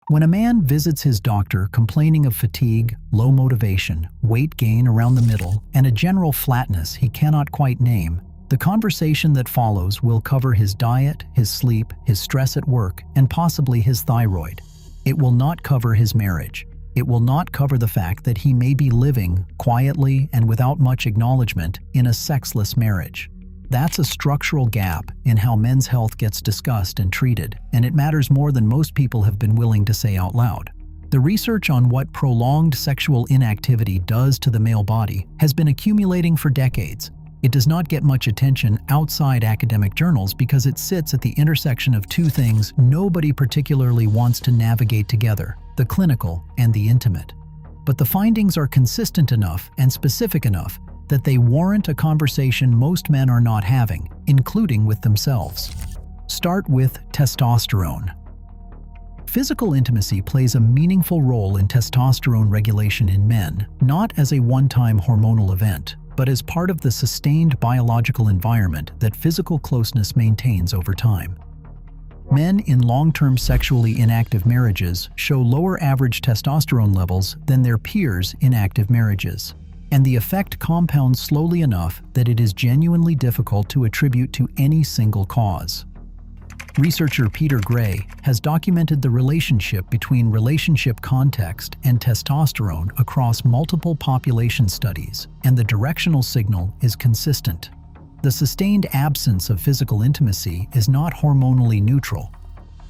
When a man visits his doctor complaining of fatigue, low motivation, weight gain around the middle, and a general flatness he cannot quite name, the conversation that follows will cover his diet, his sleep, his stress at work, and possibly his thyroid. It will not cover his marriage. It will not cover the fact that he may be living, quietly and without much acknowledgement, in a sexless marriage. That's a structural gap in how men's health gets discussed and treated, and it matters more than most people have been willing to say out loud. The research on what prolonged sexual inactivity does to the male body has been accumulating for decades. It does not get much attention outside academic journals because it sits at the intersection of two things nobody particularly wants to navigate together: the clinical and the intimate. But the findings are consistent enough and specific enough that they warrant a conversation most men are not having, including with themselves. Start with testosterone. Physical intimacy plays a meaningful role in testosterone regulation in men, not as a one-time hormonal event, but as part of the sustained biological environment that physical closeness maintains over time. Men in long-term sexually inactive marriages show lower average testosterone levels than their peers in active marriages, and the effect compounds slowly enough that it is genuinely difficult to attribute to any single cause. Researcher Peter Gray has documented the relationship between relationship context and testosterone across multiple population studies, and the directional signal is consistent. The sustained absence of physical intimacy is not hormonally neutral.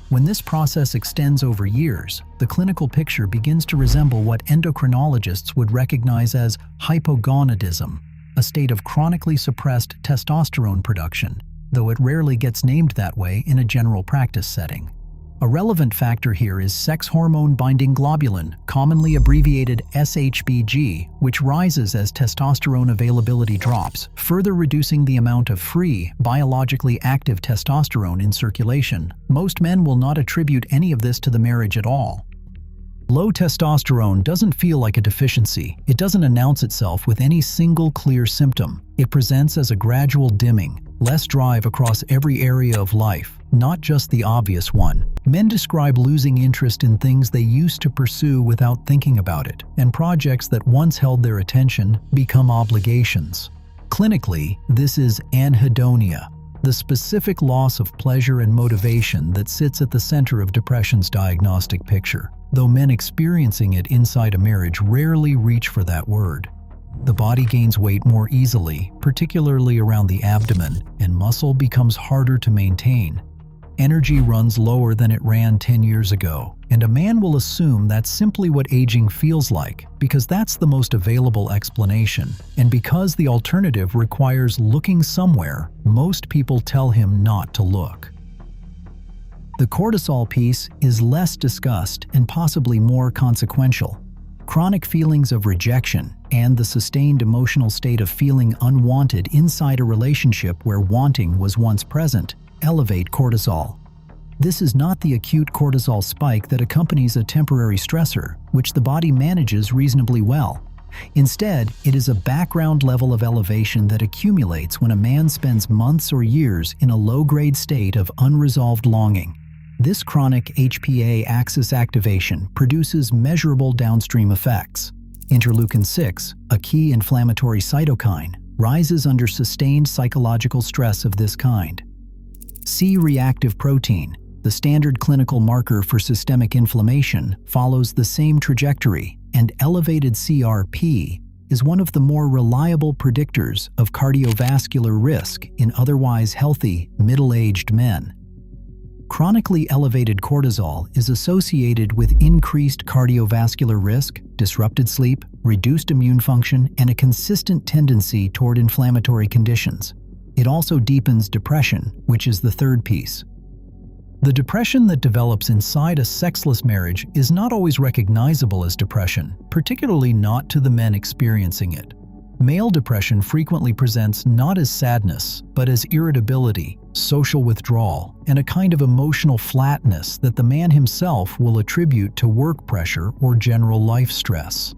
When this process extends over years, the clinical picture begins to resemble what endocrinologists would recognize as hypogonadism, a state of chronically suppressed testosterone production, though it rarely gets named that way in a general practice setting. A relevant factor here is sex hormone-binding globulin, commonly abbreviated SHBG, which rises as testosterone availability drops, further reducing the amount of free, biologically active testosterone in circulation. Most men will not attribute any of this to the marriage at all. Low testosterone doesn't feel like a deficiency. It doesn't announce itself with any single clear symptom. It presents as a gradual dimming, less drive across every area of life, not just the obvious one. Men describe losing interest in things they used to pursue without thinking about it, and projects that once held their attention become obligations. Clinically, this is anhedonia, the specific loss of pleasure and motivation that sits at the center of depression's diagnostic picture, though men experiencing it inside a marriage rarely reach for that word. The body gains weight more easily, particularly around the abdomen, and muscle becomes harder to maintain. Energy runs lower than it ran 10 years ago, and a man will assume that's simply what aging feels like, because that's the most available explanation. And because the alternative requires looking somewhere, most people tell him not to look. The cortisol piece is less discussed and possibly more consequential. Chronic feelings of rejection and the sustained emotional state of feeling unwanted inside a relationship where wanting was once present elevate cortisol. This is not the acute cortisol spike that accompanies a temporary stressor, which the body manages reasonably well. Instead, it is a background level of elevation that accumulates when a man spends months or years in a low-grade state of unresolved longing. This chronic HPA axis activation produces measurable downstream effects. Interleukin-6, a key inflammatory cytokine, rises under sustained psychological stress of this kind. C-reactive protein, the standard clinical marker for systemic inflammation, follows the same trajectory, and elevated CRP is one of the more reliable predictors of cardiovascular risk in otherwise healthy, middle-aged men. Chronically elevated cortisol is associated with increased cardiovascular risk, disrupted sleep, reduced immune function, and a consistent tendency toward inflammatory conditions. It also deepens depression, which is the third piece. The depression that develops inside a sexless marriage is not always recognizable as depression, particularly not to the men experiencing it. Male depression frequently presents not as sadness, but as irritability, social withdrawal, and a kind of emotional flatness that the man himself will attribute to work pressure or general life stress.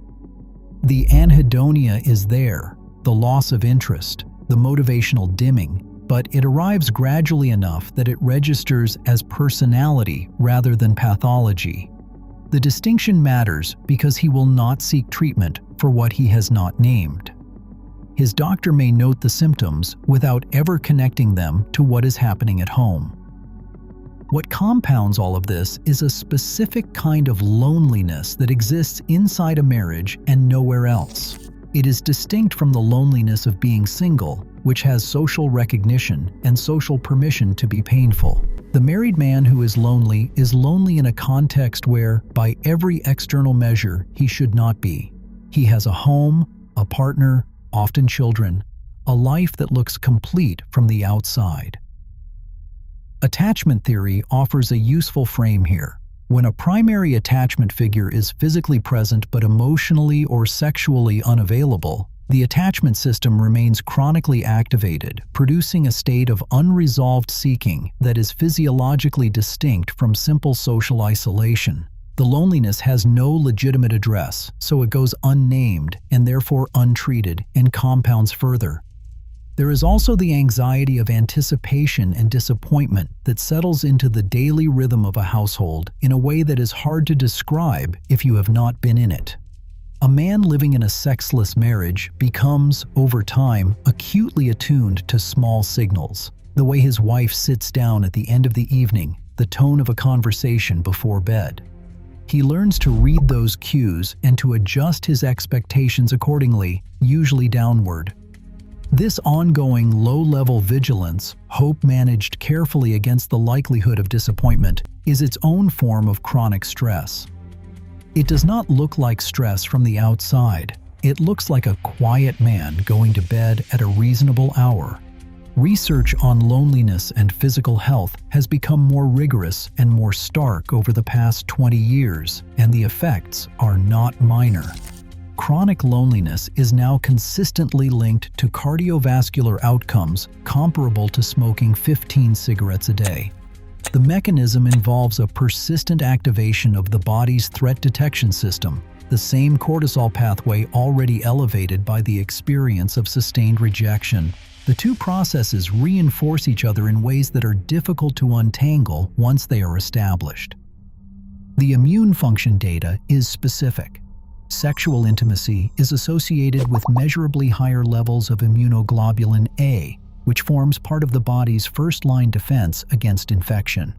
The anhedonia is there, the loss of interest, the motivational dimming, but it arrives gradually enough that it registers as personality rather than pathology. The distinction matters because he will not seek treatment for what he has not named. His doctor may note the symptoms without ever connecting them to what is happening at home. What compounds all of this is a specific kind of loneliness that exists inside a marriage and nowhere else. It is distinct from the loneliness of being single, which has social recognition and social permission to be painful. The married man who is lonely in a context where, by every external measure, he should not be. He has a home, a partner, often children, a life that looks complete from the outside. Attachment theory offers a useful frame here. When a primary attachment figure is physically present but emotionally or sexually unavailable, the attachment system remains chronically activated, producing a state of unresolved seeking that is physiologically distinct from simple social isolation. The loneliness has no legitimate address, so it goes unnamed and therefore untreated and compounds further. There is also the anxiety of anticipation and disappointment that settles into the daily rhythm of a household in a way that is hard to describe if you have not been in it. A man living in a sexless marriage becomes, over time, acutely attuned to small signals. The way his wife sits down at the end of the evening, the tone of a conversation before bed. He learns to read those cues and to adjust his expectations accordingly, usually downward. This ongoing low-level vigilance, hope managed carefully against the likelihood of disappointment, is its own form of chronic stress. It does not look like stress from the outside. It looks like a quiet man going to bed at a reasonable hour. Research on loneliness and physical health has become more rigorous and more stark over the past 20 years, and the effects are not minor. Chronic loneliness is now consistently linked to cardiovascular outcomes comparable to smoking 15 cigarettes a day. The mechanism involves a persistent activation of the body's threat detection system, the same cortisol pathway already elevated by the experience of sustained rejection. The two processes reinforce each other in ways that are difficult to untangle once they are established. The immune function data is specific. Sexual intimacy is associated with measurably higher levels of immunoglobulin A, which forms part of the body's first-line defense against infection.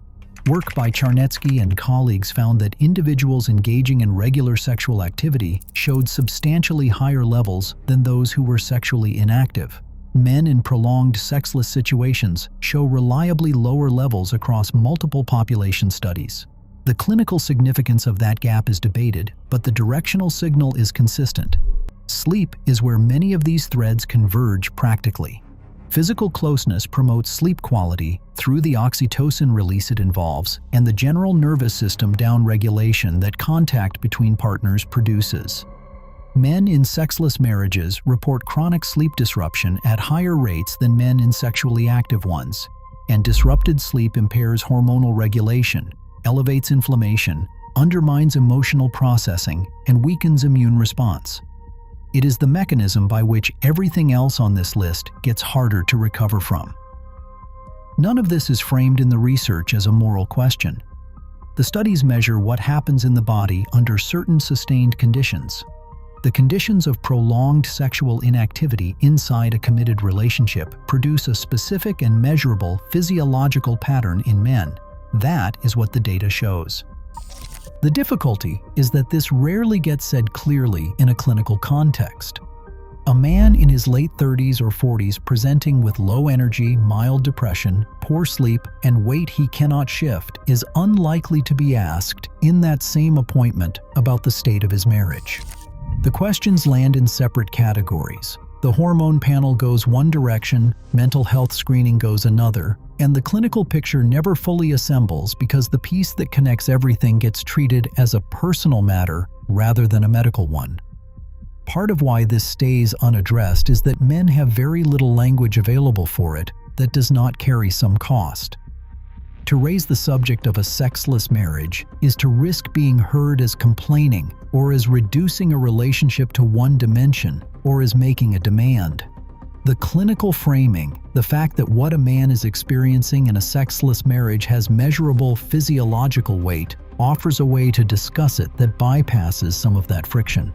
Work by Charnetsky and colleagues found that individuals engaging in regular sexual activity showed substantially higher levels than those who were sexually inactive. Men in prolonged sexless situations show reliably lower levels across multiple population studies. The clinical significance of that gap is debated, but the directional signal is consistent. Sleep is where many of these threads converge practically. Physical closeness promotes sleep quality through the oxytocin release it involves and the general nervous system downregulation that contact between partners produces. Men in sexless marriages report chronic sleep disruption at higher rates than men in sexually active ones, and disrupted sleep impairs hormonal regulation, elevates inflammation, undermines emotional processing, and weakens immune response. It is the mechanism by which everything else on this list gets harder to recover from. None of this is framed in the research as a moral question. The studies measure what happens in the body under certain sustained conditions. The conditions of prolonged sexual inactivity inside a committed relationship produce a specific and measurable physiological pattern in men. That is what the data shows. The difficulty is that this rarely gets said clearly in a clinical context. A man in his late 30s or 40s presenting with low energy, mild depression, poor sleep, and weight he cannot shift is unlikely to be asked in that same appointment about the state of his marriage. The questions land in separate categories. The hormone panel goes one direction, mental health screening goes another, and the clinical picture never fully assembles because the piece that connects everything gets treated as a personal matter rather than a medical one. Part of why this stays unaddressed is that men have very little language available for it that does not carry some cost. To raise the subject of a sexless marriage is to risk being heard as complaining, or as reducing a relationship to one dimension, or as making a demand. The clinical framing, the fact that what a man is experiencing in a sexless marriage has measurable physiological weight, offers a way to discuss it that bypasses some of that friction.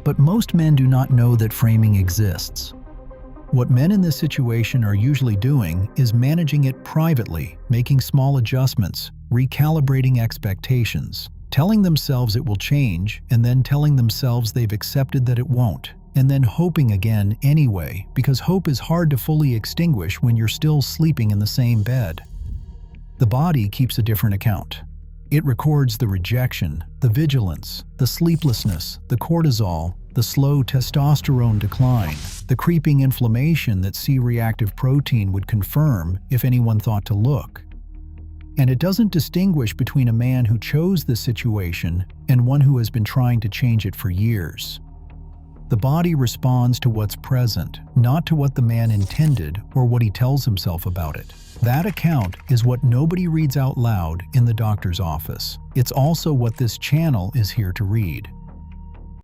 But most men do not know that framing exists. What men in this situation are usually doing is managing it privately, making small adjustments, recalibrating expectations, telling themselves it will change, and then telling themselves they've accepted that it won't, and then hoping again anyway, because hope is hard to fully extinguish when you're still sleeping in the same bed. The body keeps a different account. It records the rejection, the vigilance, the sleeplessness, the cortisol, the slow testosterone decline, the creeping inflammation that C-reactive protein would confirm if anyone thought to look. And it doesn't distinguish between a man who chose this situation and one who has been trying to change it for years. The body responds to what's present, not to what the man intended or what he tells himself about it. That account is what nobody reads out loud in the doctor's office. It's also what this channel is here to read.